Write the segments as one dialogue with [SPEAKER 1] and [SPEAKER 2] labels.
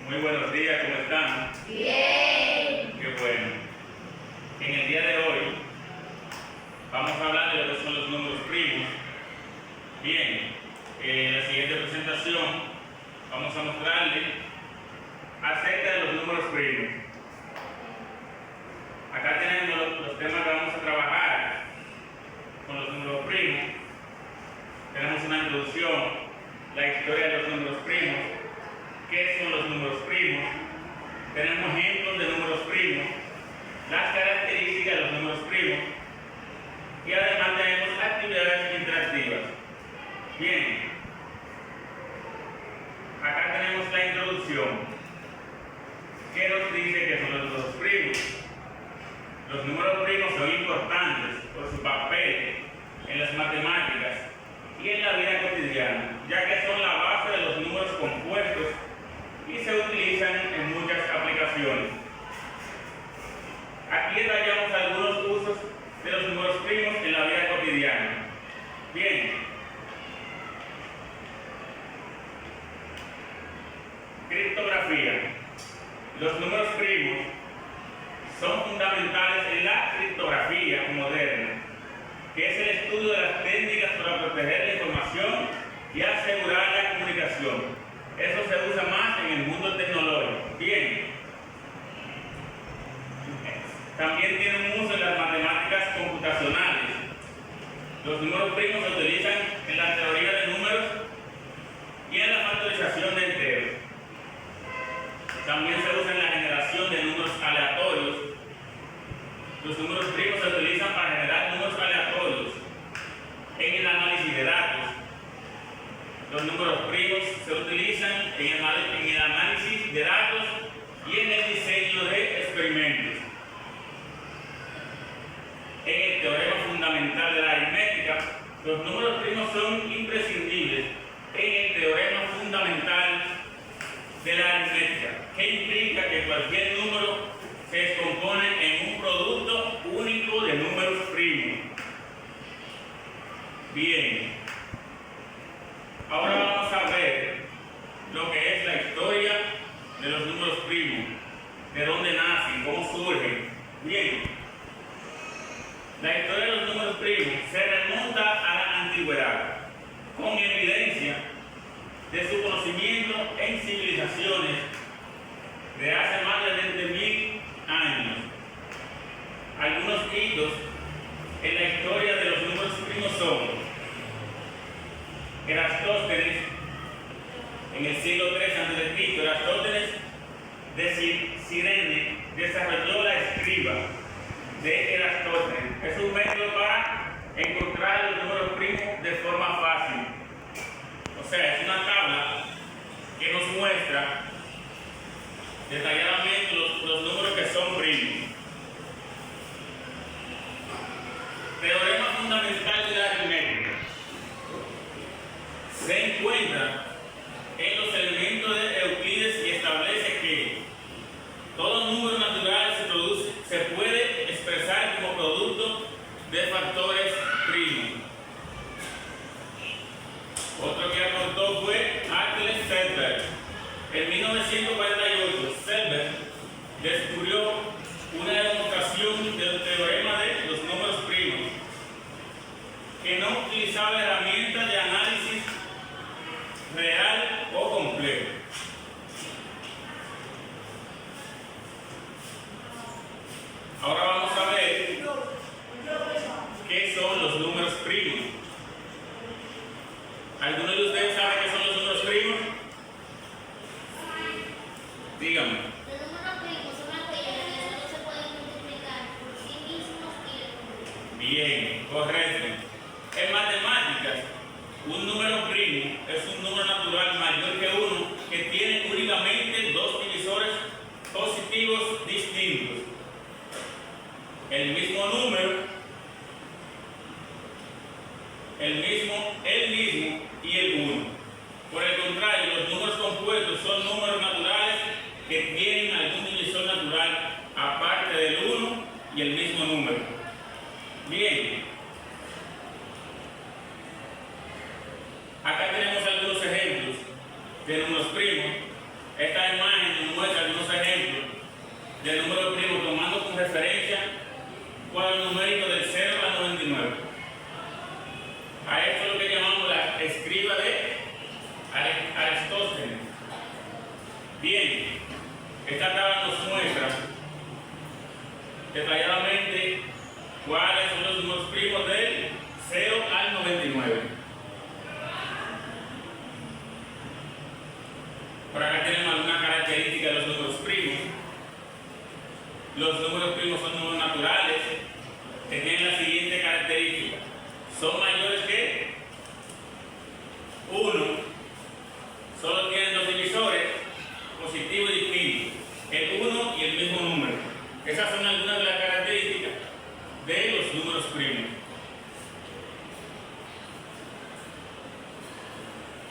[SPEAKER 1] Muy buenos días, ¿cómo están?
[SPEAKER 2] Bien.
[SPEAKER 1] Qué bueno. En el día de hoy vamos a hablar de lo que son los números primos. Bien, en la siguiente presentación vamos a mostrarles acerca de los números primos. Acá tenemos los temas que vamos a trabajar con los números primos. Tenemos una introducción, la historia de los números primos, qué son los números primos, tenemos ejemplos de números primos, las características de los números primos y además tenemos actividades interactivas. Bien, acá tenemos la introducción. ¿Qué nos dice que son los números primos? Los números primos son importantes por su papel en las matemáticas y en la vida cotidiana, ya que son la base de los números compuestos y se utilizan en muchas aplicaciones. Aquí detallamos algunos usos de los números primos en la vida cotidiana. Bien, criptografía. Los números primos son fundamentales en la criptografía moderna, que es el estudio de las técnicas para proteger la información y asegurar la comunicación. Eso se usa más en el mundo tecnológico. Bien. También tiene un uso en las matemáticas computacionales. Los números primos se utilizan en la teoría de números y en la factorización de enteros. También se usa en la generación de números aleatorios. Los números primos se utilizan para generar números aleatorios en el análisis de datos. Los números primos se utilizan en el análisis de datos y en el diseño de experimentos. En el teorema fundamental de la aritmética, los números primos son imprescindibles en el teorema fundamental de la aritmética, que implica que cualquier número se descompone en un producto único de números primos. Bien. Ahora vamos a ver lo que es la historia de los números primos, de dónde nacen, cómo surgen. Bien, la historia de los números primos se remonta a la antigüedad, con evidencia de su conocimiento en civilizaciones de hace más de 20.000 años. Algunos hitos en la historia de los números primos son: Eratóstenes, en el siglo III a.C., Eratóstenes de Cirene desarrolló la escriba de Eratóstenes. Es un método para encontrar los números primos de forma fácil. O sea, es una tabla que nos muestra detalladamente los números que son primos. Teorema fundamental de la aritmética. Se encuentra en los elementos de Euclides y establece que todo número natural se puede expresar como producto de factores primos. Otro que aportó fue Arthur Selberg. En 1948, Selberg descubrió una demostración del teorema de los números primos, que no utilizaba herramientas de análisis real o complejo. Ahora vamos a ver qué son los números primos. ¿Algunos de ustedes saben qué son los números primos? Díganme.
[SPEAKER 2] Los números primos son aquellos que solo se pueden multiplicar por sí mismos y
[SPEAKER 1] Bien, correcto. En matemáticas, un número primo es un número natural mayor que uno que tiene únicamente dos divisores positivos distintos. El mismo número, el mismo y el 1. Por el contrario, los números compuestos son números naturales que tienen algún divisor natural aparte del 1 y el mismo número. Bien. Acá tenemos algunos ejemplos de números primos. Esta imagen Bien, esta tabla nos muestra detalladamente cuáles son los números primos del 0 al 99. Por acá tenemos alguna característica de los números primos. Los números primos son números naturales que tienen la siguiente característica: son mayores que 1, solo tienen dos divisores, positivo y distinto, el 1 y el mismo número. Esas son algunas de las características de los números primos.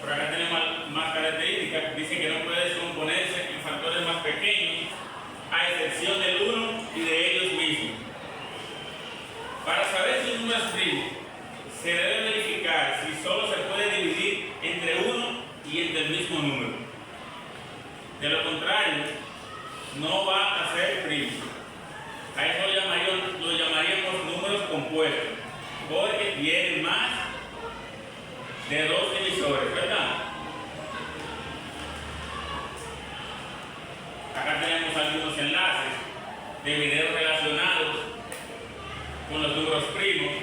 [SPEAKER 1] Por acá tenemos más características. Dice que no puede descomponerse en factores más pequeños, a excepción del 1 y de ellos mismos. Para saber si un número es primo, se debe verificar si solo se puede dividir entre 1 y entre el mismo número. De lo contrario, no va a ser primo. A eso lo llamaríamos números compuestos, porque tienen más de dos divisores, ¿verdad? Acá tenemos algunos enlaces de videos relacionados con los números primos.